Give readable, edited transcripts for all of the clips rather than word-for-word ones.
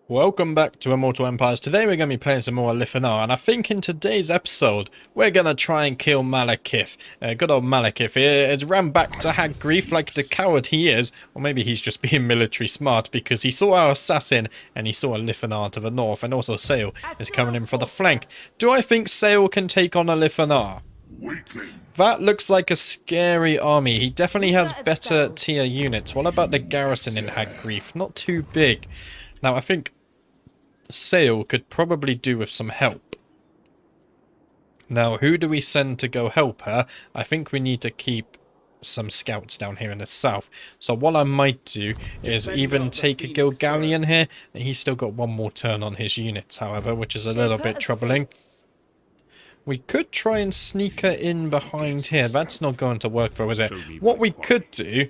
Welcome back to Immortal Empires. Today we're going to be playing some more Alith Anar, and I think in today's episode we're going to try and kill Malekith. Good old Malekith here has ran back to Hag Grief like the coward he is, or maybe he's just being military smart because he saw our assassin and he saw Alith Anar to the north, and also Sail is coming in for the flank. Do I think Sail can take on Alith Anar? That looks like a scary army. He definitely has better tier units. What about the garrison in Hag Grief? Not too big. Now I think Sail could probably do with some help. Now, who do we send to go help her? I think we need to keep some scouts down here in the south. So what I might do is even take a Gilgallion here. He's still got one more turn on his units, however, which is a little bit troubling. We could try and sneak her in behind here. That's not going to work for us, is it? What we could do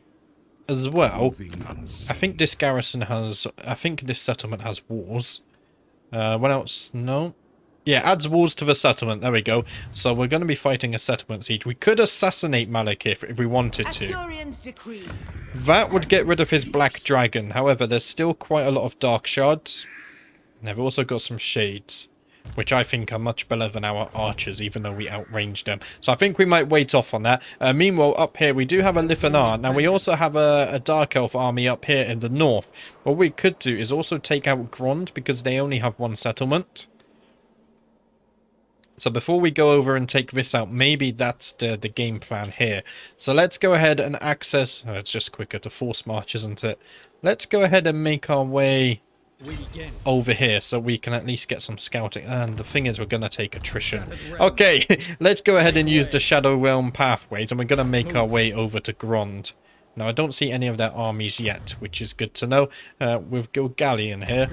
as well, I think this garrison has, I think this settlement has walls. What else? No. Yeah, adds walls to the settlement. There we go. So we're going to be fighting a settlement siege. We could assassinate Malekith if we wanted to. That would get rid of his black dragon. However, there's still quite a lot of dark shards. And they've also got some shades, which I think are much better than our archers, even though we outranged them. So I think we might wait off on that. Meanwhile, up here, we do have Alith Anar. Now, we also have a Dark Elf army up here in the north. What we could do is also take out Grond, because they only have one settlement. So before we go over and take this out, maybe that's the game plan here. So let's go ahead and access... Oh, it's just quicker to force march, isn't it? Let's go ahead and make our way over here so we can at least get some scouting. And the thing is, we're going to take attrition. Okay, let's go ahead and use the Shadow Realm pathways, and we're going to make our way over to Grond. Now, I don't see any of their armies yet, which is good to know. With Gilgallion here.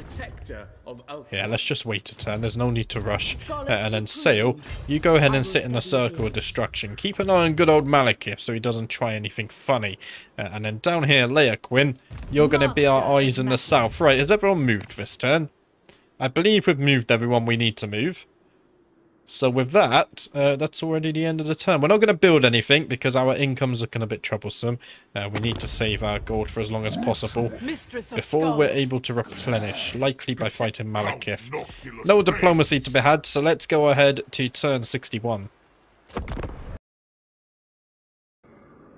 Yeah, let's just wait a turn. There's no need to rush. And then Sail, you go ahead and sit in the circle of destruction. Keep an eye on good old Malekith so he doesn't try anything funny. And then down here, Leia, you're going to be our eyes in the south. Right, has everyone moved this turn? I believe we've moved everyone we need to move. So with that, that's already the end of the turn. We're not going to build anything because our income's looking a bit troublesome. We need to save our gold for as long as possible before we're able to replenish, likely by fighting Malekith. No diplomacy to be had, so let's go ahead to turn 61.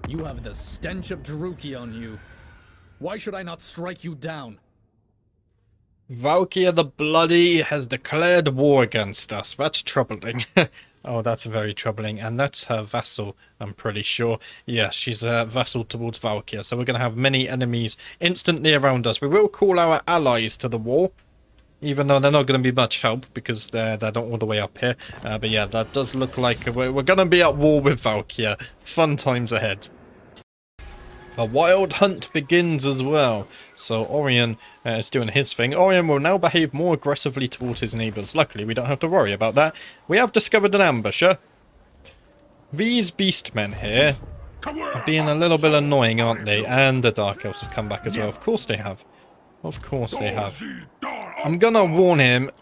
You have the stench of Druki on you. Why should I not strike you down? Valkyr the Bloody has declared war against us. That's troubling. Oh, that's very troubling. And that's her vassal, I'm pretty sure. Yeah, she's a vassal towards Valkyr. So we're going to have many enemies instantly around us. We will call our allies to the war, even though they're not going to be much help because they're not all the way up here. But yeah, that does look like we're going to be at war with Valkyr. Fun times ahead. A wild hunt begins as well. So Orion is doing his thing. Orion will now behave more aggressively towards his neighbours. Luckily, we don't have to worry about that. We have discovered an ambusher. These beastmen here are being a little bit annoying, aren't they? And the Dark Elves have come back as well. Of course they have. Of course they have. I'm going to warn him,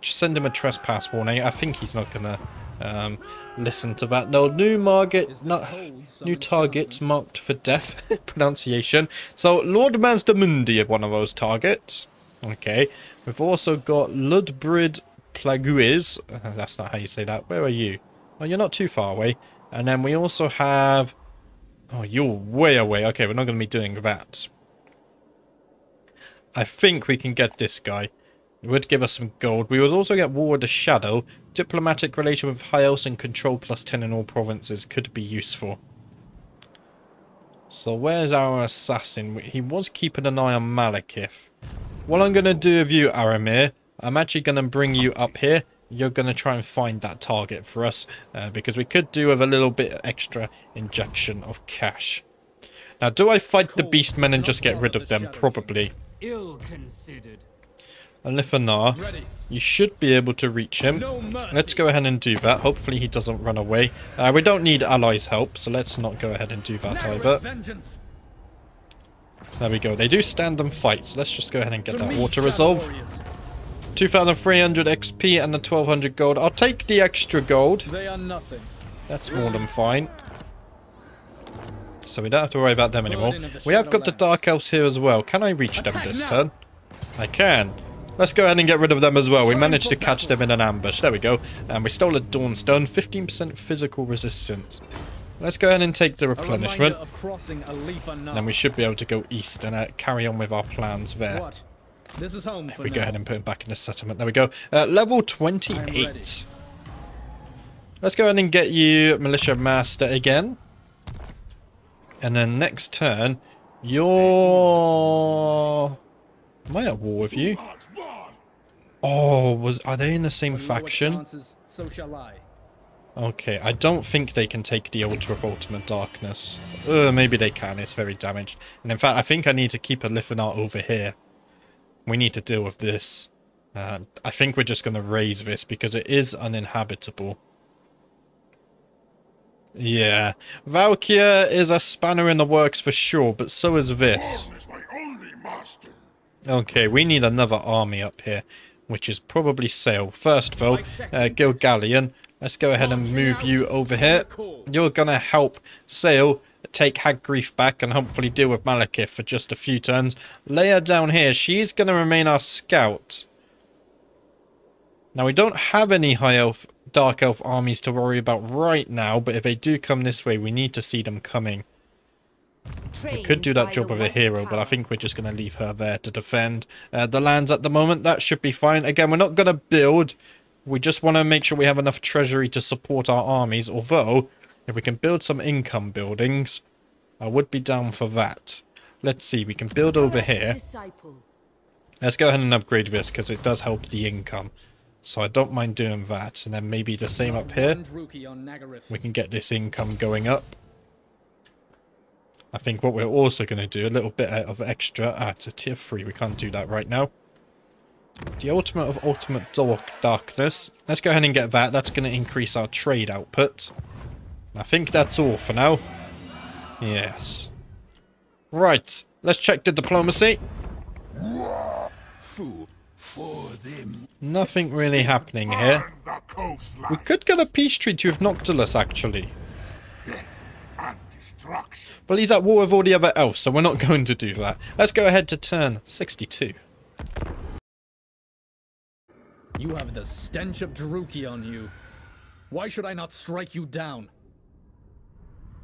send him a trespass warning. I think he's not going to listen to that. No, new targets marked for death. Pronunciation. So Lord Mazdamundi one of those targets. Okay. We've also got Ludbrid Plaguiz. That's not how you say that. Where are you? Oh, you're not too far away. And then we also have... Oh, you're way away. Okay, we're not going to be doing that. I think we can get this guy. It would give us some gold. We would also get War of the Shadow. Diplomatic relation with High Elves and control +10 in all provinces could be useful. So where's our assassin? He was keeping an eye on Malekith. What I'm going to do with you, Aramir, I'm actually going to bring you up here. You're going to try and find that target for us. Because we could do with a little bit extra injection of cash. Now, do I fight the beastmen and just get rid of them? Probably. Ill-considered. Alith Anar, you should be able to reach him. Let's go ahead and do that. Hopefully he doesn't run away. We don't need allies' help, so let's not go ahead and do that either. There we go. They do stand and fight, so let's just go ahead and get that water resolve. 2,300 XP and the 1,200 gold. I'll take the extra gold. That's more than fine. So we don't have to worry about them anymore. We have got the Dark Elves here as well. Can I reach them this turn? I can. Let's go ahead and get rid of them as well. We managed to catch them in an ambush. There we go. And we stole a Dawnstone. 15% physical resistance. Let's go ahead and take the replenishment. And then we should be able to go east and carry on with our plans there. What? This is home for We now. go ahead and put him back in the settlement. There we go. Level 28. Let's go ahead and get you Militia Master again. And then next turn, you're... Am I at war with you? Oh, are they in the same faction? So shall I. Okay, I don't think they can take the Altar of Ultimate Darkness. Maybe they can, it's very damaged. And in fact, I think I need to keep Alith Anar over here. We need to deal with this. I think we're just going to raise this because it is uninhabitable. Yeah, Valkyr is a spanner in the works for sure, but so is this. Okay, we need another army up here, which is probably Sale. First though, Gilgallion, let's go ahead and move you over here. You're going to help Sale take Hagrief back and hopefully deal with Malekith for just a few turns. Leia down here, she's going to remain our scout. Now we don't have any High Elf, Dark Elf armies to worry about right now, but if they do come this way, we need to see them coming. We could do that job with a hero, but I think we're just going to leave her there to defend the lands at the moment. That should be fine. Again, we're not going to build. We just want to make sure we have enough treasury to support our armies, although if we can build some income buildings, I would be down for that. Let's see, we can build over here. Let's go ahead and upgrade this because it does help the income. So I don't mind doing that. And then maybe the same up here. We can get this income going up. I think what we're also going to do, a little bit of extra. It's a tier 3. We can't do that right now. The Ultimate of Ultimate Darkness. Let's go ahead and get that. That's going to increase our trade output. I think that's all for now. Yes. Right. Let's check the diplomacy. Nothing really happening here. We could get a peace treaty with Noctilus, actually. But he's at war with all the other elves, so we're not going to do that. Let's go ahead to turn 62. You have the stench of Druki on you. Why should I not strike you down?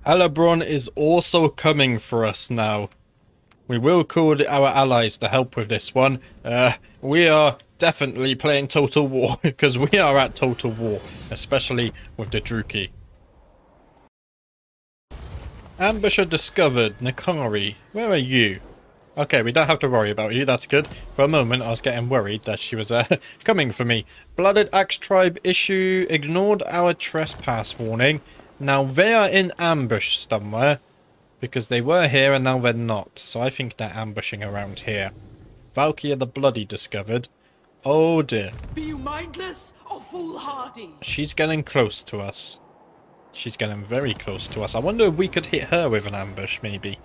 Alabron is also coming for us now. We will call our allies to help with this one. We are definitely playing Total War, because we are at Total War, especially with the Druki. Ambusher discovered. Nakari, where are you? Okay, we don't have to worry about you, that's good. For a moment, I was getting worried that she was coming for me. Blooded Axe Tribe issue ignored our trespass warning. Now, they are in ambush somewhere, because they were here and now they're not. So I think they're ambushing around here. Valkyr the Bloody discovered. Oh dear. Be you mindless or foolhardy? She's getting close to us. She's getting very close to us. I wonder if we could hit her with an ambush, maybe.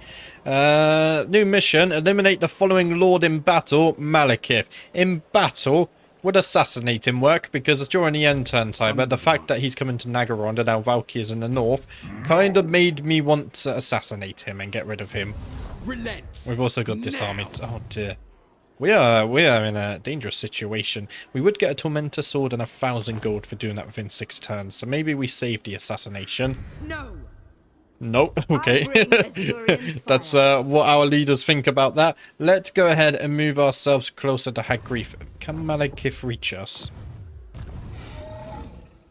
New mission. Eliminate the following Lord in battle, Malekith. In battle, would assassinate him work? Because during the end turn time, but the fact that he's coming to Nagaron and now Valkyr's in the north kind of made me want to assassinate him and get rid of him. Relent. We've also got disarmed. Oh dear. We are in a dangerous situation. We would get a Tormentor Sword and 1,000 gold for doing that within 6 turns. So maybe we save the assassination. No. Nope. Okay. That's what our leaders think about that. Let's go ahead and move ourselves closer to Hagrief. Can Malekith reach us?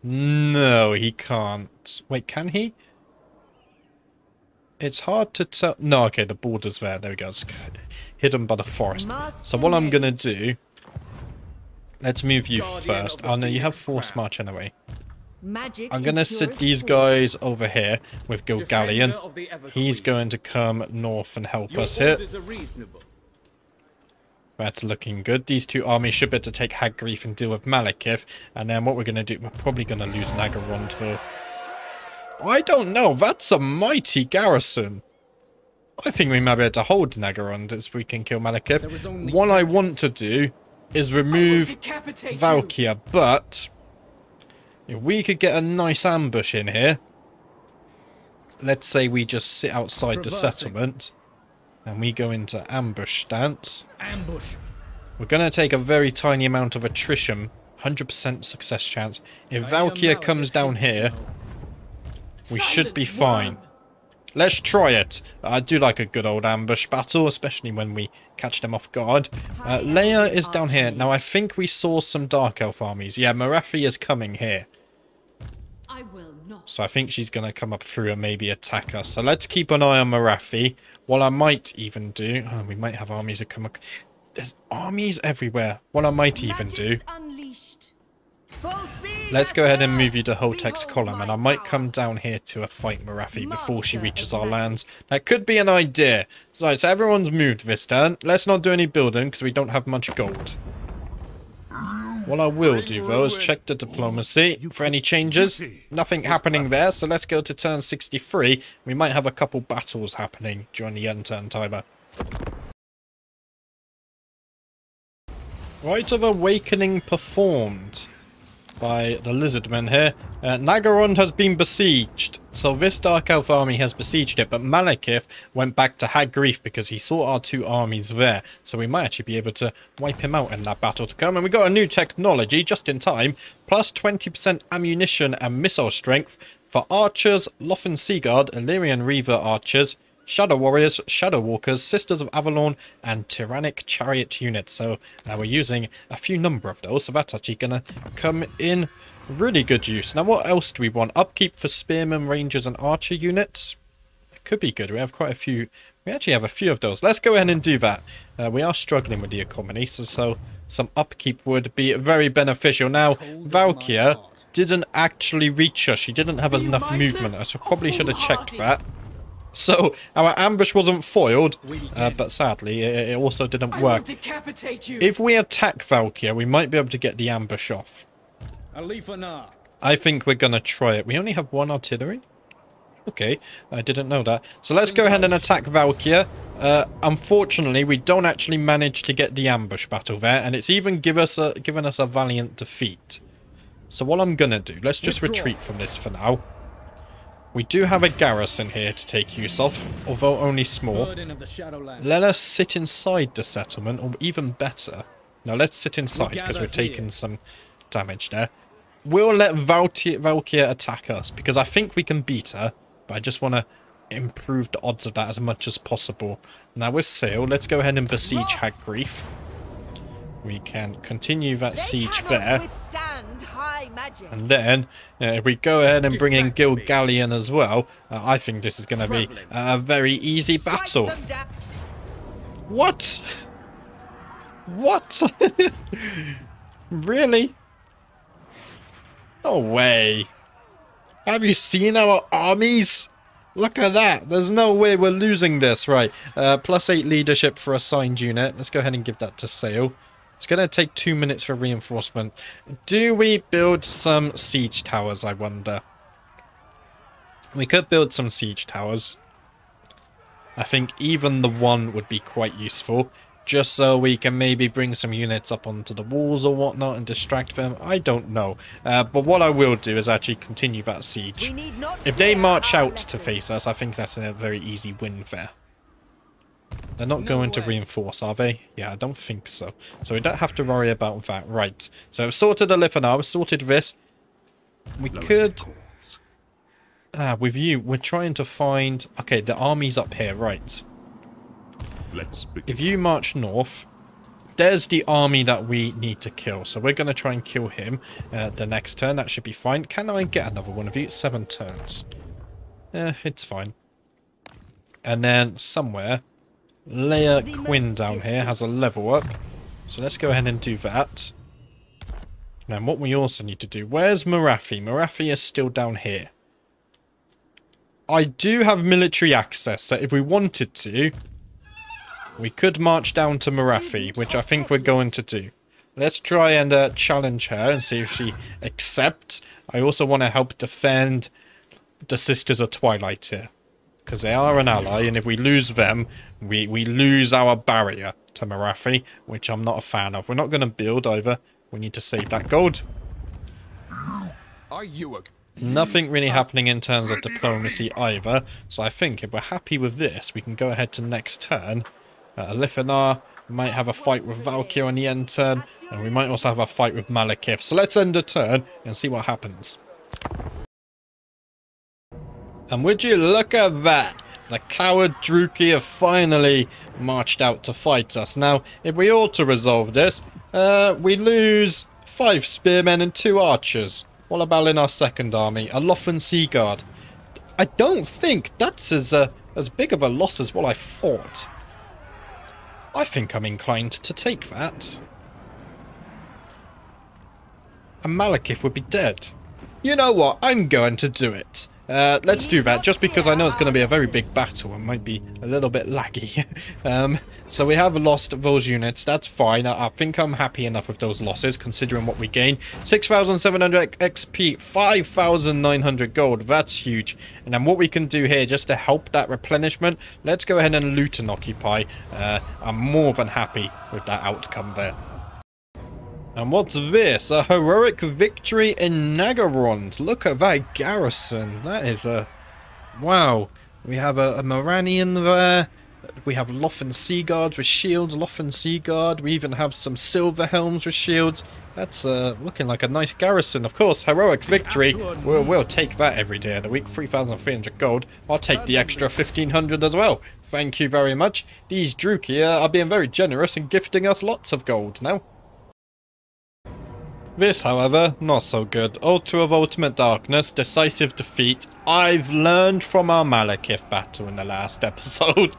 No, he can't. Wait, can he? It's hard to tell. No, okay, the border's there. There we go. It's hidden by the forest. So what I'm going to do... Let's move you first. Oh no, you have Force March anyway. I'm going to sit these guys over here with Gilgallion. He's going to come north and help us here. That's looking good. These two armies should be able to take Hagrief and deal with Malekith. And then what we're going to do... We're probably going to lose Nagaron though. I don't know. That's a mighty garrison. I think we might be able to hold Nagaron as we can kill Malekith. What I want to do is remove Valkyr, but if we could get a nice ambush in here, let's say we just sit outside the settlement and we go into ambush stance. Ambush. We're going to take a very tiny amount of attrition. 100% success chance. If Valkyr comes down here, we should be fine. Let's try it. I do like a good old ambush battle, especially when we catch them off guard. Leia is down here. Now, I think we saw some Dark Elf armies. Yeah, Marathi is coming here. So I think she's going to come up through and maybe attack us. So let's keep an eye on Marathi. What I might even do... Oh, we might have armies that come... There's armies everywhere. What I might even do... Let's go ahead and move you to Holtek's column. And I might come down here to a fight Marathi before she reaches our lands. That could be an idea. So everyone's moved this turn. Let's not do any building because we don't have much gold. What I will do, though, is check the diplomacy for any changes. Nothing happening there, so let's go to turn 63. We might have a couple battles happening during the end turn timer. Rite of Awakening performed by the Lizardmen here. Nagorond has been besieged. So this Dark Elf army has besieged it, but Malekith went back to Hag Grief because he saw our two armies there. So we might actually be able to wipe him out in that battle to come. And we got a new technology just in time. Plus 20% ammunition and missile strength for archers, Lothan Seaguard, Illyrian Reaver archers, Shadow Warriors, Shadow Walkers, Sisters of Avalon, and Tyrannic Chariot units. So we're using a few number of those, so that's actually going to come in really good use. Now, what else do we want? Upkeep for Spearmen, Rangers, and Archer units. It could be good. We have quite a few. We actually have a few of those. Let's go ahead and do that. We are struggling with the economy, so some upkeep would be very beneficial. Now, Valkyr didn't actually reach us. She didn't have enough movement. I probably should have checked that. So, our ambush wasn't foiled, but sadly, it also didn't work. If we attack Valkyr, we might be able to get the ambush off. Alith Anar. I think we're going to try it. We only have one artillery? Okay, I didn't know that. So let's go ahead and attack Valkyr. Unfortunately, we don't actually manage to get the ambush battle there, and it's even given us a valiant defeat. So what I'm going to do, let's just retreat from this for now. We do have a garrison here to take use of, although only small. Let us sit inside the settlement, or even better. No, let's sit inside because we're taking some damage there. We'll let Valkyr attack us because I think we can beat her, but I just want to improve the odds of that as much as possible. Now with sail, let's go ahead and besiege Hag Grief. We can continue that siege there. And then, if we go ahead and bring in Gilgallion as well, I think this is going to be a very easy battle. What? What? Really? No way. Have you seen our armies? Look at that. There's no way we're losing this. Right. +8 leadership for assigned unit. Let's go ahead and give that to sail. It's going to take 2 minutes for reinforcement. Do we build some siege towers, I wonder? We could build some siege towers. I think even the one would be quite useful. Just so we can maybe bring some units up onto the walls or whatnot and distract them. I don't know. But what I will do is actually continue that siege. If they march out to face us, I think that's a very easy win there. They're not going to reinforce, are they? Yeah, I don't think so. So we don't have to worry about that. Right. So I've sorted Alith Anar. We've sorted this. We could... with you, we're trying to find... Okay, the army's up here. Right. If you march north, there's the army that we need to kill. So we're going to try and kill him the next turn. That should be fine. Can I get another one of you? 7 turns. It's fine. And then somewhere... Leia Quinn down here has a level up. So let's go ahead and do that. Now what we also need to do... Where's Marathi? Marathi is still down here. I do have military access, so if we wanted to... We could march down to Marathi, which I think we're going to do. Let's try and challenge her and see if she accepts. I also want to help defend the Sisters of Twilight here. Because they are an ally, and if we lose them, we lose our barrier to Marathi, which I'm not a fan of. We're not going to build either. We need to save that gold. Are you a... Nothing really happening in terms of diplomacy either. So I think if we're happy with this, we can go ahead to next turn. Alith Anar, We might have a fight with Valkyr on the end turn, and we might also have a fight with Malekith. So let's end a turn and see what happens. And would you look at that? The coward Druki have finally marched out to fight us. Now, if we auto-resolve this, we lose 5 spearmen and 2 archers. What about in our second army? A Lothan Sea Guard. I don't think that's as big of a loss as what I thought. I think I'm inclined to take that. And Malekith would be dead. You know what? I'm going to do it. Let's do that, just because I know it's going to be a very big battle and might be a little bit laggy. So we have lost those units, that's fine. I think I'm happy enough with those losses, considering what we gain. 6,700 XP, 5,900 gold, that's huge. And then what we can do here, just to help that replenishment, let's go ahead and loot and occupy. I'm more than happy with that outcome there. And what's this? A heroic victory in Nagarond. Look at that garrison. That is a... Wow. We have a Moranian there. We have Lothan Sea Guards with shields. Lothan Sea Guard. We even have some Silver Helms with shields. That's looking like a nice garrison. Of course, heroic victory. We'll take that every day of the week. 3,300 gold. I'll take the extra 1,500 as well. Thank you very much. These Druki are being very generous and gifting us lots of gold now. This, however, not so good. Altar of Ultimate Darkness, decisive defeat. I've learned from our Malekith battle in the last episode.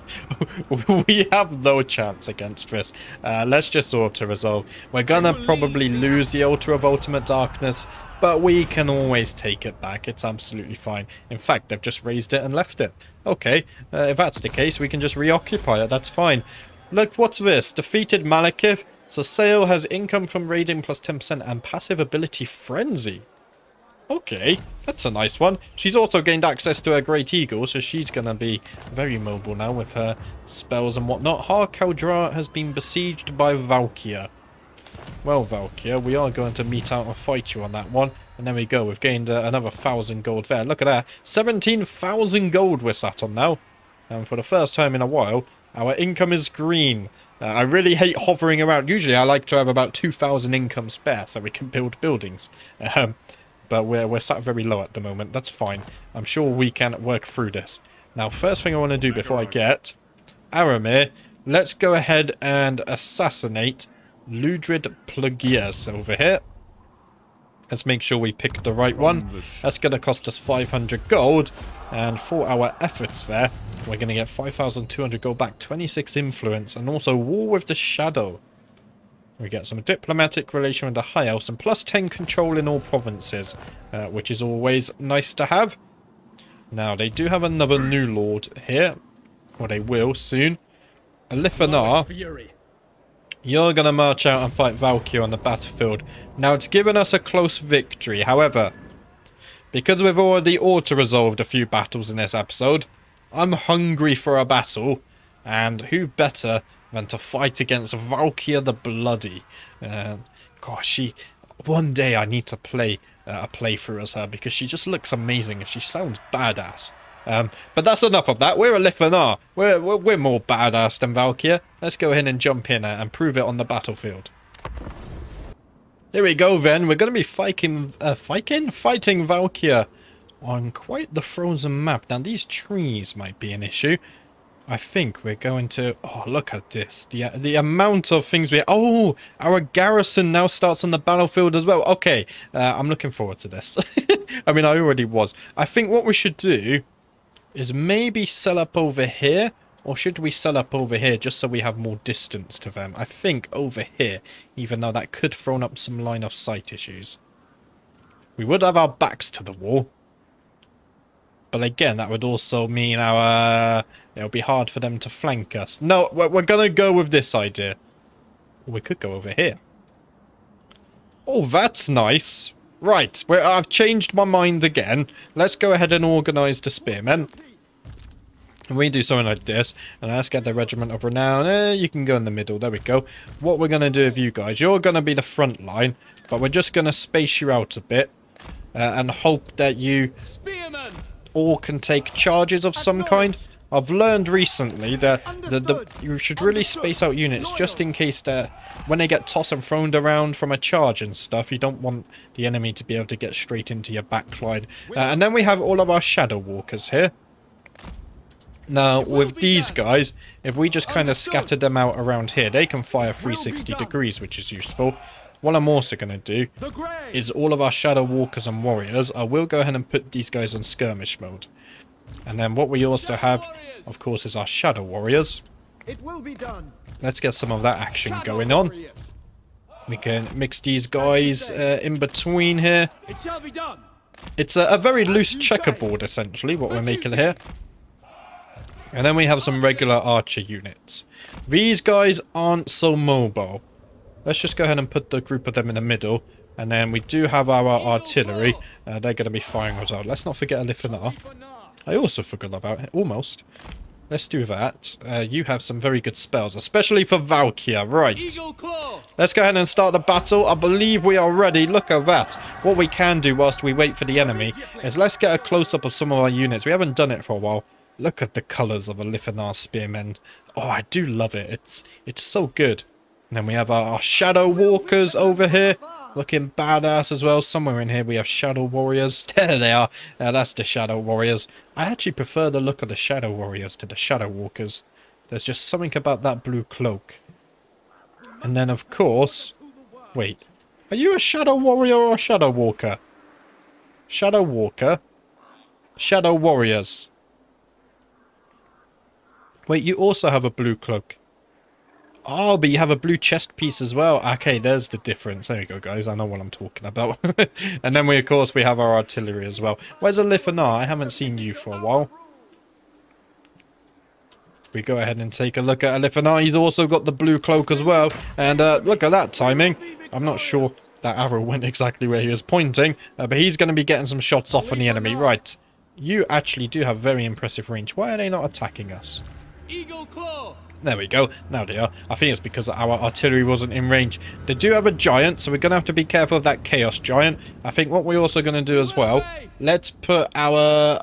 We have no chance against this. Let's just auto-resolve. We're gonna probably lose the Altar of Ultimate Darkness, but we can always take it back. It's absolutely fine. In fact, they've just raised it and left it. Okay, if that's the case, we can just reoccupy it. That's fine. Look, what's this? Defeated Malekith. So Sail has income from raiding plus 10% and passive ability Frenzy. Okay, that's a nice one. She's also gained access to her Great Eagle, so she's going to be very mobile now with her spells and whatnot. Har Kaldra has been besieged by Valkyr. Well, Valkyr, we are going to meet out and fight you on that one. And there we go, we've gained another 1,000 gold there. Look at that, 17,000 gold we're sat on now. And for the first time in a while, our income is green. I really hate hovering around. Usually I like to have about 2,000 income spare so we can build buildings. But we're sat very low at the moment. That's fine. I'm sure we can work through this. Now, first thing I want to do before I get Aramir, let's go ahead and assassinate Ludrid Plagius over here. Let's make sure we pick the right one. That's going to cost us 500 gold. And for our efforts there, we're going to get 5,200 gold back, 26 influence, and also War with the Shadow. We get some diplomatic relation with the High Elves and plus 10 control in all provinces, which is always nice to have. Now, they do have another new lord here, or they will soon. Alith Anar. You're going to march out and fight Valkyr on the battlefield. Now, it's given us a close victory. However, because we've already auto-resolved a few battles in this episode, I'm hungry for a battle. And who better than to fight against Valkyr the Bloody? Gosh, one day I need to play a playthrough as her because she just looks amazing and she sounds badass. But that's enough of that. We're Alith Anar. We're more badass than Valkyr. Let's go ahead and jump in and prove it on the battlefield. Here we go then. We're going to be fighting Valkyr on quite the frozen map. Now these trees might be an issue. I think we're going to... Oh, look at this. The amount of things we... Oh, our garrison now starts on the battlefield as well. Okay, I'm looking forward to this. I mean, I already was. I think what we should do is maybe sell up over here. Or should we sell up over here just so we have more distance to them? I think over here, even though that could throw up some line of sight issues. We would have our backs to the wall. But again, that would also mean it'll be hard for them to flank us. No, we're going to go with this idea. Or we could go over here. Oh, that's nice. Right, I've changed my mind again. Let's go ahead and organise the spearmen. And we do something like this. And let's get the Regiment of Renown. You can go in the middle. There we go. What we're going to do with you guys, you're going to be the front line. But we're just going to space you out a bit. And hope that you... all can take charges of some kind. I've learned recently that you should really space out units just in case that when they get tossed and thrown around from a charge and stuff, you don't want the enemy to be able to get straight into your backline. And then we have all of our Shadow Walkers here. Now, with these guys, if we just kind of scatter them out around here, they can fire 360 degrees, which is useful. What I'm also going to do is all of our Shadow Walkers and Warriors, I will go ahead and put these guys on skirmish mode. And then what we also have, of course, is our Shadow Warriors. It will be done. Let's get some of that action going on. We can mix these guys in between here. It shall be done. It's a very loose checkerboard, essentially, what we're making here. And then we have some regular archer units. These guys aren't so mobile. Let's just go ahead and put the group of them in the middle. And then we do have our artillery. They're going to be firing as well. Let's not forget Alith Anar. I also forgot about it, almost. Let's do that. You have some very good spells, especially for Valkyr. Right. Let's go ahead and start the battle. I believe we are ready. Look at that. What we can do whilst we wait for the enemy is let's get a close-up of some of our units. We haven't done it for a while. Look at the colours of Alith Anar spearmen. Oh, I do love it. It's so good. And then we have our Shadow Walkers over here. Looking badass as well. Somewhere in here we have Shadow Warriors. There they are. That's the Shadow Warriors. I actually prefer the look of the Shadow Warriors to the Shadow Walkers. There's just something about that blue cloak. And then, of course... Wait. Are you a Shadow Warrior or a Shadow Walker? Shadow Walker. Shadow Warriors. Wait, you also have a blue cloak. Oh, but you have a blue chest piece as well. Okay, there's the difference. There we go, guys. I know what I'm talking about. And then of course, we have our artillery as well. Where's Alith Anar? I haven't seen you for a while. We go ahead and take a look at Alith Anar. He's also got the blue cloak as well. And look at that timing. I'm not sure that arrow went exactly where he was pointing. But he's going to be getting some shots off on the enemy. Right. You actually do have very impressive range. Why are they not attacking us? Eagle Claw. There we go. Now they are. I think it's because our artillery wasn't in range. They do have a giant, so we're going to have to be careful of that Chaos Giant. I think what we're also going to do as well, let's put our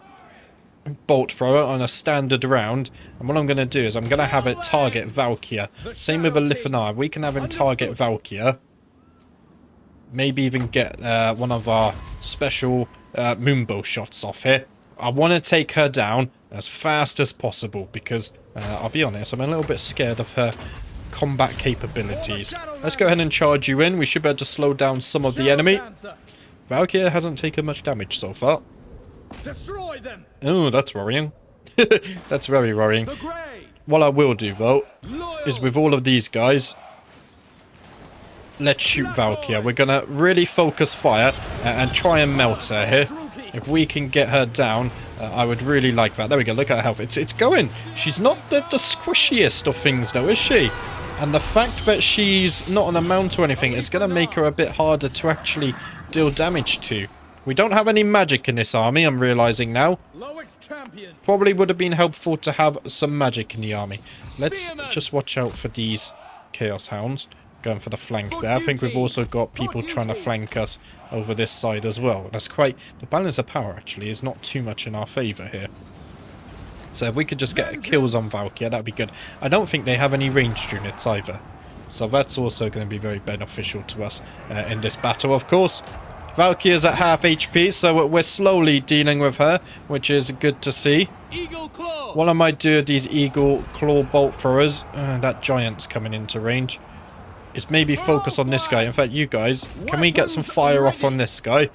bolt thrower on a standard round. And what I'm going to do is I'm going to have it target Valkyr. Same with Alith Anar. We can have him target Valkyr. Maybe even get one of our special moonbow shots off here. I want to take her down as fast as possible because, I'll be honest, I'm a little bit scared of her combat capabilities. Let's go ahead and charge you in. We should be able to slow down some of the enemy. Valkyr hasn't taken much damage so far. Destroy them. Oh, that's worrying. That's very worrying. What I will do, though, is with all of these guys, let's shoot Valkyr. We're going to really focus fire and try and melt her here. If we can get her down, I would really like that. There we go. Look at her health. It's going. She's not the squishiest of things, though, is she? And the fact that she's not on a mount or anything, it's going to make her a bit harder to actually deal damage to. We don't have any magic in this army, I'm realizing now. Probably would have been helpful to have some magic in the army. Let's just watch out for these Chaos Hounds. Going for the flank there. I think we've also got people trying to flank us over this side as well. That's quite... The balance of power, actually, is not too much in our favour here. So if we could just get kills on Valkyr, that'd be good. I don't think they have any ranged units either. So that's also going to be very beneficial to us in this battle, of course. Valkyr's at half HP, so we're slowly dealing with her, which is good to see. What I might do with these Eagle Claw bolt throwers, that giant's coming into range, is maybe focus on this guy. In fact, you guys, can we get some fire off on this guy?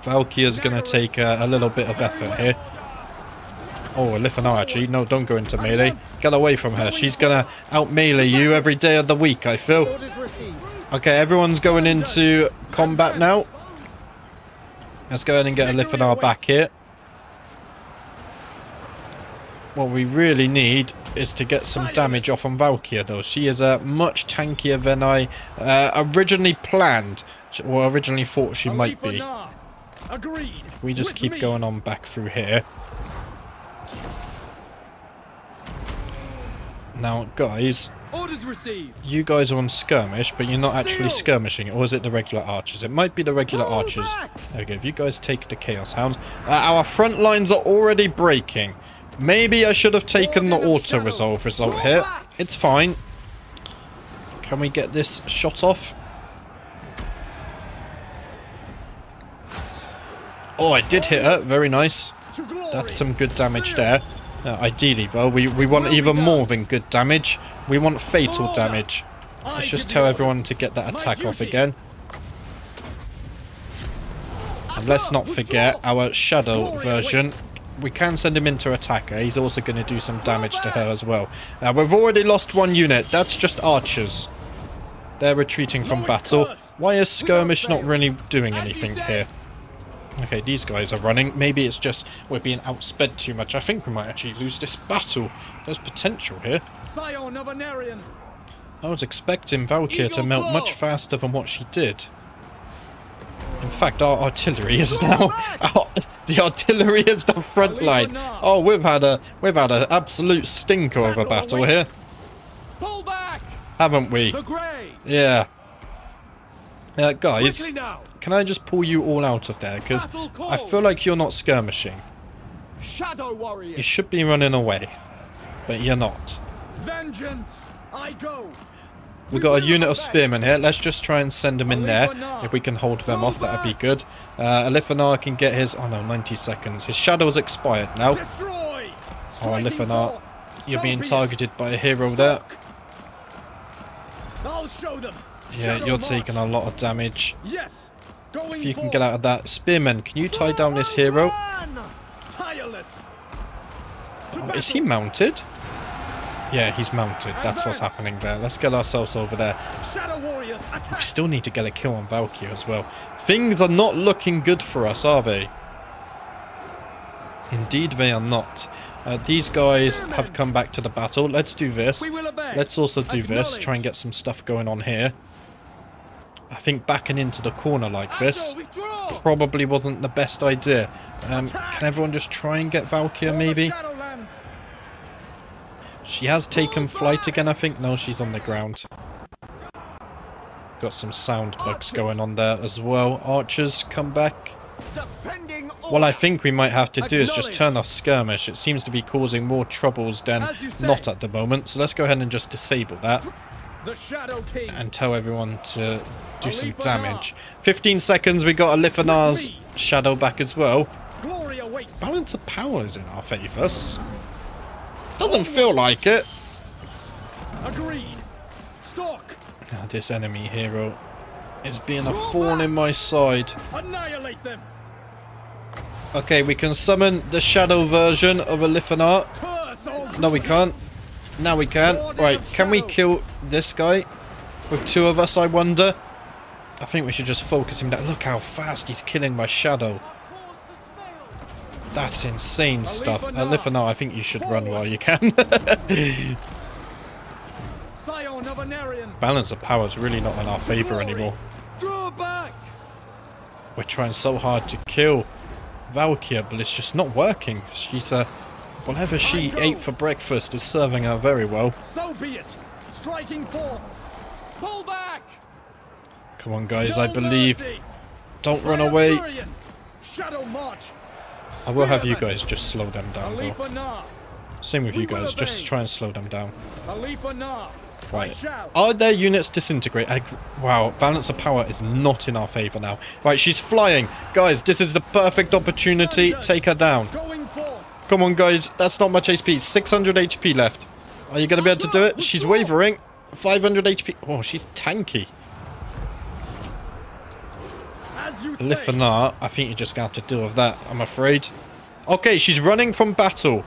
Valkyr's going to take a little bit of effort here. Oh, Alith Anar, actually. No, don't go into melee. Get away from her. She's going to out-melee you every day of the week, I feel. Okay, everyone's going into combat now. Let's go ahead and get Alith Anar back here. What we really need is to get some damage off on Valkyr, though. She is much tankier than I originally planned, or originally thought she might be. We just keep going on back through here. Now, guys, you guys are on skirmish, but you're not actually skirmishing, or is it the regular archers? It might be the regular archers. Okay, if you guys take the Chaos Hounds. Our front lines are already breaking. Maybe I should have taken the auto-resolve result here. It's fine. Can we get this shot off? Oh, I did hit her. Very nice. That's some good damage there. Ideally, though, we want even more than good damage. We want fatal damage. Let's just tell everyone to get that attack off again. And let's not forget our shadow version. We can send him into attacker. He's also going to do some damage to her as well. Now, we've already lost one unit. That's just archers. They're retreating from battle. Why is skirmish not really doing anything here? Okay, these guys are running. Maybe it's just we're being outsped too much. I think we might actually lose this battle. There's potential here. I was expecting Valkyr to melt much faster than what she did. In fact, our artillery is now... the artillery is the front line. Oh, we've had an absolute stinker of a battle here. Pull back! Haven't we? Yeah. Guys, can I just pull you all out of there? Because I feel like you're not skirmishing. Shadow warrior. You should be running away. But you're not. Vengeance, I go. We've got a unit of spearmen here. Let's just try and send them in there. If we can hold them off, that would be good. Alith Anar can get his... Oh no, 90 seconds. His shadow's expired now. Oh, Alith Anar, you're being targeted by a hero there. I'll show them. Yeah, you're taking a lot of damage. Yes. If you can get out of that. Spearmen, can you tie down this hero? Tireless. Oh, is he mounted? Yeah, he's mounted. That's what's happening there. Let's get ourselves over there. We still need to get a kill on Valkyr as well. Things are not looking good for us, are they? Indeed they are not. These guys have come back to the battle. Let's do this. Let's also do this. Try and get some stuff going on here. I think backing into the corner like this probably wasn't the best idea. Can everyone just try and get Valkyr maybe? She has taken flight again, I think. No, she's on the ground. Got some sound bugs going on there as well. Archers, come back. What I think we might have to do is just turn off skirmish. It seems to be causing more troubles than not at the moment. So let's go ahead and just disable that. And tell everyone to do some damage. 15 seconds, we got Alith Anar's shadow back as well. Balance of power is in our favour. Doesn't feel like it. Agreed. Stalk. Now, this enemy hero is being a thorn in my side. Annihilate them. Okay, we can summon the shadow version of Alith Anar. No, we can't. Now we can. Right, can we kill this guy? With two of us, I wonder. I think we should just focus him down. Look how fast he's killing my shadow. That's insane stuff. Alith Anar, I think you should run while you can. Balance of power is really not in our favour anymore. We're trying so hard to kill Valkyr, but it's just not working. She's whatever she ate for breakfast is serving her very well. So be it. Striking forth. Pull back. Come on, guys, I believe. Don't run away. Shadow march. I will have you guys just slow them down, though. Same with you guys, just try and slow them down. Right. Are their units disintegrate? Wow, balance of power is not in our favour now. Right, she's flying. Guys, this is the perfect opportunity. Take her down. Come on, guys. That's not much HP. 600 HP left. Are you going to be able to do it? She's wavering. 500 HP. Oh, she's tanky. Alith Anar, I think you're just going to have to deal with that, I'm afraid. Okay, she's running from battle.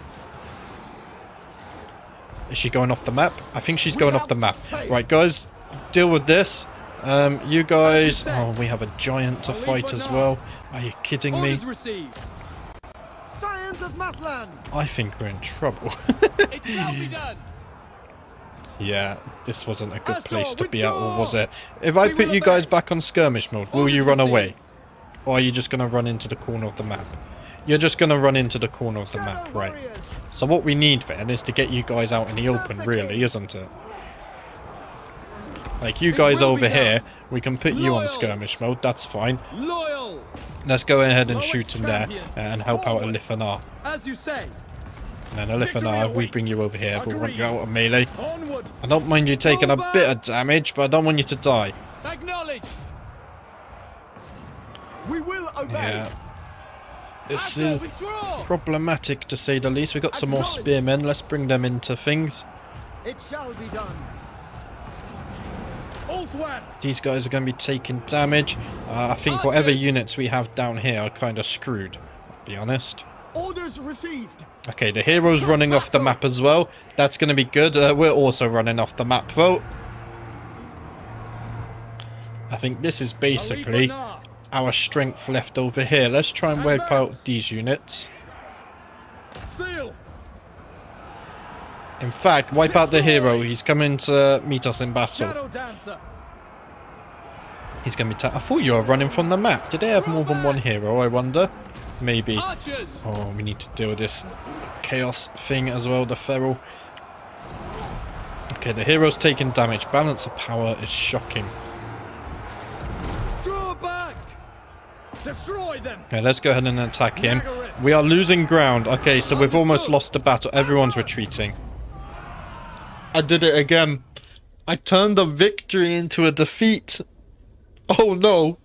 Is she going off the map? I think she's going off the map. Right, guys, deal with this. You guys... Oh, we have a giant to fight as well. Are you kidding me? I think we're in trouble. Yeah, this wasn't a good place to be at, or was it? If I put you guys back on skirmish mode, will you run away? Or are you just going to run into the corner of the map? You're just going to run into the corner of the map, right? So what we need then is to get you guys out in the open, really, isn't it? Like, you guys over here, we can put you on skirmish mode, that's fine. Let's go ahead and shoot him there and help out Alith Anar. As you say. And then Alith Anar, we bring you over here, but we want you out of melee. Onward. I don't mind you taking a bit of damage, but I don't want you to die. Acknowledge. We will obey. Yeah. This is problematic to say the least. We've got some more spearmen. Let's bring them into things. It shall be done. These guys are going to be taking damage. I think whatever units we have down here are kind of screwed, I'll be honest. Orders received. Okay, the hero's running off the map as well. That's going to be good. We're also running off the map, though. I think this is basically our strength left over here. Let's try and wipe out these units. Seal. In fact, wipe out the hero. He's coming to meet us in battle. Shadow Dancer. He's going to be... I thought you were running from the map. Did they have more than one hero, I wonder? Maybe. Archers. Oh, we need to deal with this chaos thing as well, the feral. Okay, the hero's taking damage. Balance of power is shocking. Draw back. Destroy them. Okay, let's go ahead and attack him. We are losing ground. Okay, so we've almost lost the battle. Everyone's retreating. I did it again. I turned a victory into a defeat. Oh no.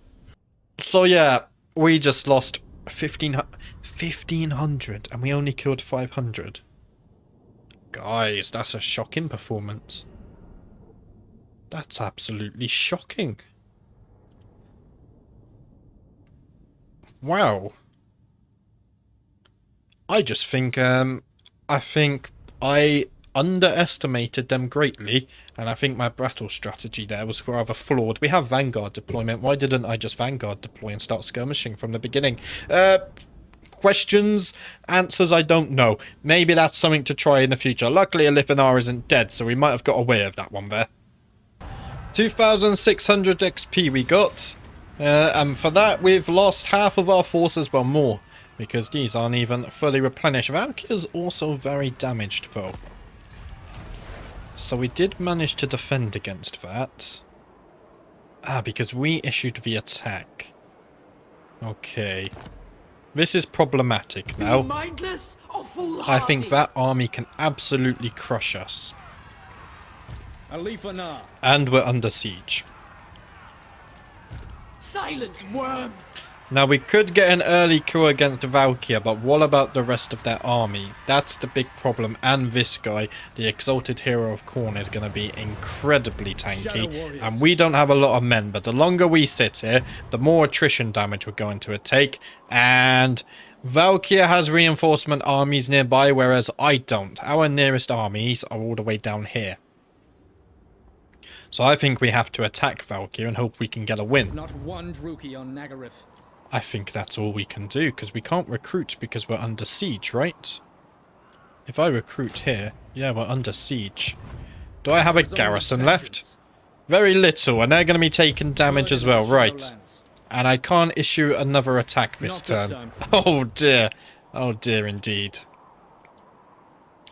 So yeah, we just lost 1,500 and we only killed 500. Guys, that's a shocking performance. That's absolutely shocking. Wow. I just think I underestimated them greatly, and I think my battle strategy there was rather flawed. We have Vanguard deployment. Why didn't I just Vanguard deploy and start skirmishing from the beginning? Questions, answers, I don't know. Maybe that's something to try in the future. Luckily, Alith Anar isn't dead, so we might have got away with that one there. 2,600 XP we got, and for that we've lost half of our forces, well more, because these aren't even fully replenished. Valkyr's also very damaged though. So we did manage to defend against that. Ah, because we issued the attack. Okay. This is problematic now. I think that army can absolutely crush us. Alith Anar. And we're under siege. Silence, worm! Now we could get an early kill against Valkyr, but what about the rest of their army? That's the big problem. And this guy, the Exalted Hero of Khorne, is going to be incredibly tanky. And we don't have a lot of men, but the longer we sit here, the more attrition damage we're going to take. And Valkyr has reinforcement armies nearby, whereas I don't. Our nearest armies are all the way down here. So I think we have to attack Valkyr and hope we can get a win. Not one Druki on Nagaryth. I think that's all we can do, because we can't recruit because we're under siege, right? If I recruit here, yeah, we're under siege. Do I have a garrison left? Very little, and they're going to be taking damage as well, right? And I can't issue another attack this turn. Oh dear. Oh dear indeed.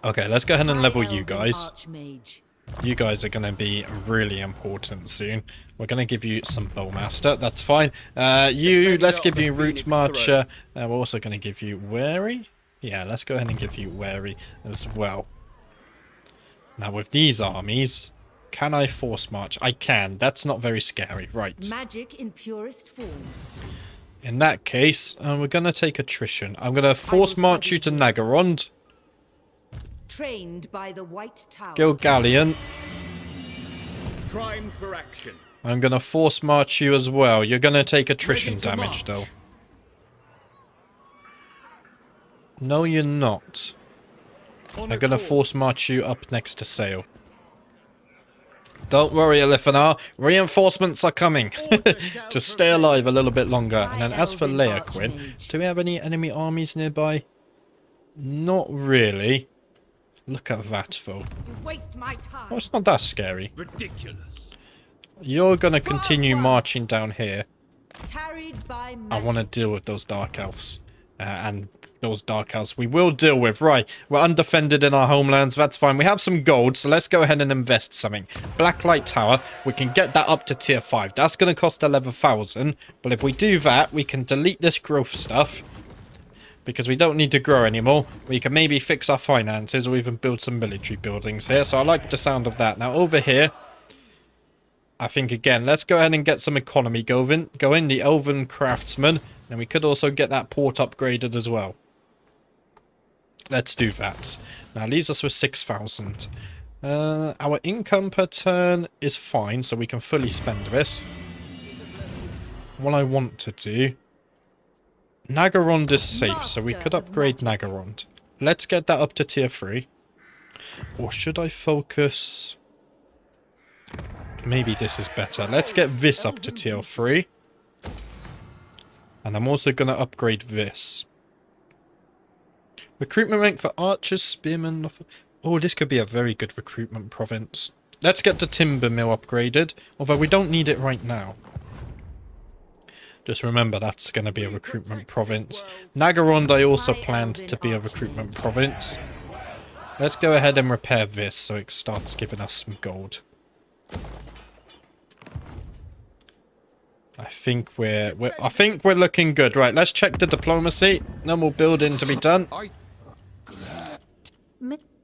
Okay, let's go ahead and level you guys. You guys are going to be really important soon. We're going to give you some Bowmaster. That's fine. Let's give you Route Marcher. We're also going to give you Wary. Yeah, let's go ahead and give you Wary as well. Now with these armies, can I force march? I can. That's not very scary. Right. Magic in purest form. In that case, we're going to take attrition. I'm going to force march you to Nagarond. Trained by the White Tower. Gilgallion. Primed for action. I'm going to force march you as well. You're going to take attrition damage though. No, you're not. I'm going to force march you up next to Sale. Don't worry, Alith Anar. Reinforcements are coming. Just stay alive a little bit longer. And then as for Leoquin, do we have any enemy armies nearby? Not really. Look at that, though. You waste my time. Oh, it's not that scary. Ridiculous. You're going to continue marching down here. Carried by I want to deal with those Dark Elves. And those Dark Elves we will deal with. Right, we're undefended in our homelands. That's fine. We have some gold, so let's go ahead and invest something. Blacklight Tower, we can get that up to tier 5. That's going to cost 11,000. But if we do that, we can delete this growth stuff. because we don't need to grow anymore. We can maybe fix our finances or even build some military buildings here. So I like the sound of that. Now over here, I think again, let's go ahead and get some economy going. The Elven Craftsman, and we could also get that port upgraded as well. Let's do that. Now it leaves us with 6,000. Our income per turn is fine, so we can fully spend this. What I want to do... Nagarond is safe, so we could upgrade Nagarond. Let's get that up to tier 3. Or should I focus... Maybe this is better. Let's get this up to tier 3. And I'm also going to upgrade this. Recruitment rank for archers, spearmen... Oh, this could be a very good recruitment province. Let's get the timber mill upgraded, although we don't need it right now. Just remember that's going to be a recruitment province. Nagarond I also planned to be a recruitment province. Let's go ahead and repair this so it starts giving us some gold. I think we're looking good. Right, let's check the diplomacy. No more building to be done.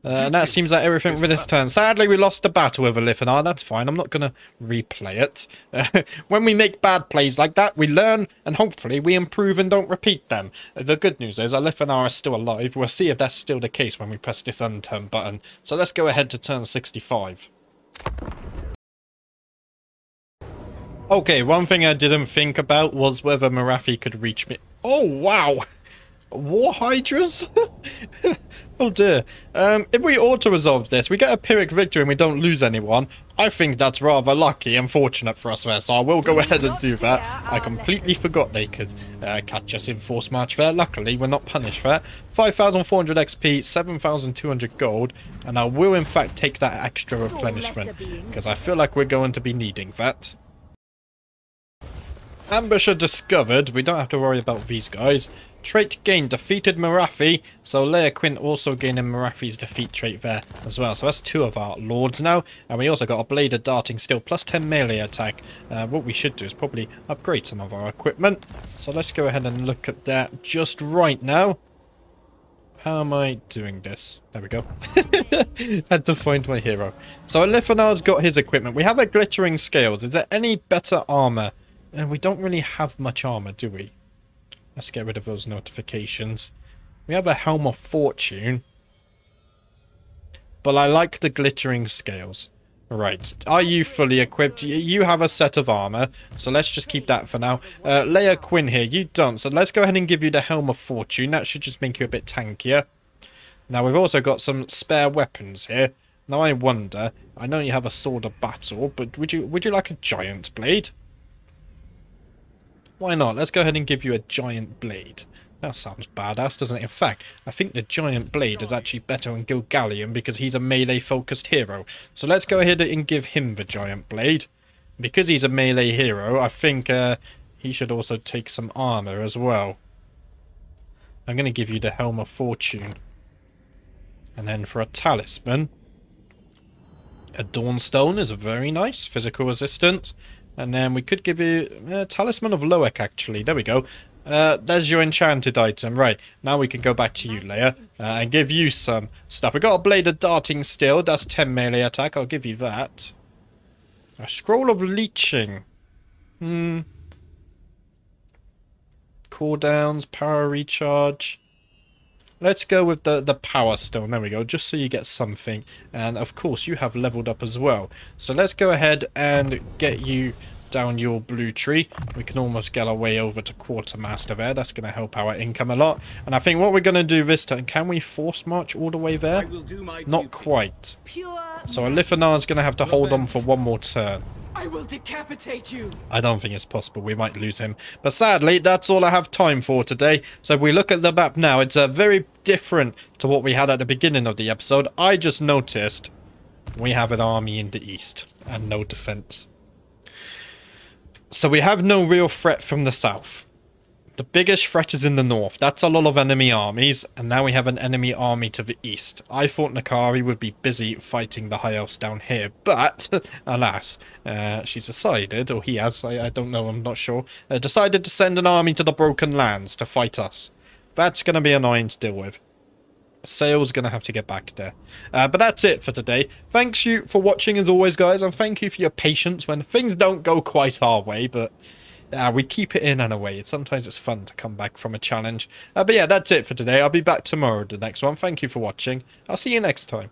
And that seems like everything for this turn. Sadly, we lost the battle with Alith Anar. That's fine. I'm not going to replay it. When we make bad plays like that, we learn, and hopefully we improve and don't repeat them. The good news is Alith Anar is still alive. We'll see if that's still the case when we press this unturn button. So let's go ahead to turn 65. Okay, one thing I didn't think about was whether Morathi could reach me. Oh, wow! War Hydras? Oh dear. If we auto-resolve this, we get a Pyrrhic victory and we don't lose anyone. I think that's rather lucky and fortunate for us there, so I will go ahead and do that. I completely forgot they could catch us in force march there. Luckily, we're not punished for that. 5,400 XP, 7,200 gold, and I will in fact take that extra replenishment, because I feel like we're going to be needing that. Ambusher discovered. We don't have to worry about these guys. Trait gained, defeated Morathi. So Leia Quinn also gaining Morathi's defeat trait there as well. So that's 2 of our lords now. And we also got a blade of darting steel plus 10 melee attack. What we should do is probably upgrade some of our equipment. So let's go ahead and look at that just right now. How am I doing this? There we go. Had to find my hero. So Alith Anar's got his equipment. We have a glittering scales. Is there any better armor? We don't really have much armor, do we? Let's get rid of those notifications. We have a Helm of Fortune. But I like the glittering scales. Right. Are you fully equipped? You have a set of armor. So let's just keep that for now. Leia Quinn here. You don't. So let's go ahead and give you the Helm of Fortune. That should just make you a bit tankier. Now we've also got some spare weapons here. Now I wonder. I know you have a sword of battle. But would you like a giant blade? Why not? Let's go ahead and give you a giant blade. That sounds badass, doesn't it? In fact, I think the giant blade is actually better on Gilgallion because he's a melee-focused hero. So let's go ahead and give him the giant blade. Because he's a melee hero, I think he should also take some armor as well. I'm going to give you the Helm of Fortune. And then for a talisman, a Dawnstone is a very nice physical resistance. And then we could give you a Talisman of Loek, actually. There we go. There's your enchanted item. Right, now we can go back to you, Leia, and give you some stuff. We got a Blade of Darting Steel. That's 10 melee attack. I'll give you that. A Scroll of Leeching. Cooldowns, power recharge. Let's go with the Power Stone. There we go, just so you get something. And of course, you have leveled up as well. So let's go ahead and get you down your blue tree. We can almost get our way over to Quartermaster there. That's going to help our income a lot. And I think what we're going to do this turn, can we force march all the way there? Not quite. So Alith Anar's going to have to hold on for one more turn. I will decapitate you. I don't think it's possible. We might lose him. But sadly, that's all I have time for today. So if we look at the map now, it's very different to what we had at the beginning of the episode. I just noticed we have an army in the east and no defense. So we have no real threat from the south. The biggest threat is in the north. That's a lot of enemy armies, and now we have an enemy army to the east. I thought Nakari would be busy fighting the High Elves down here, but alas, she's decided, or he has, I don't know, I'm not sure, decided to send an army to the Broken Lands to fight us. That's going to be annoying to deal with. Sale's going to have to get back there. But that's it for today. Thanks you for watching as always, guys, and thank you for your patience when things don't go quite our way, but we keep it in a way. Sometimes it's fun to come back from a challenge. But yeah, that's it for today. I'll be back tomorrow with the next one. Thank you for watching. I'll see you next time.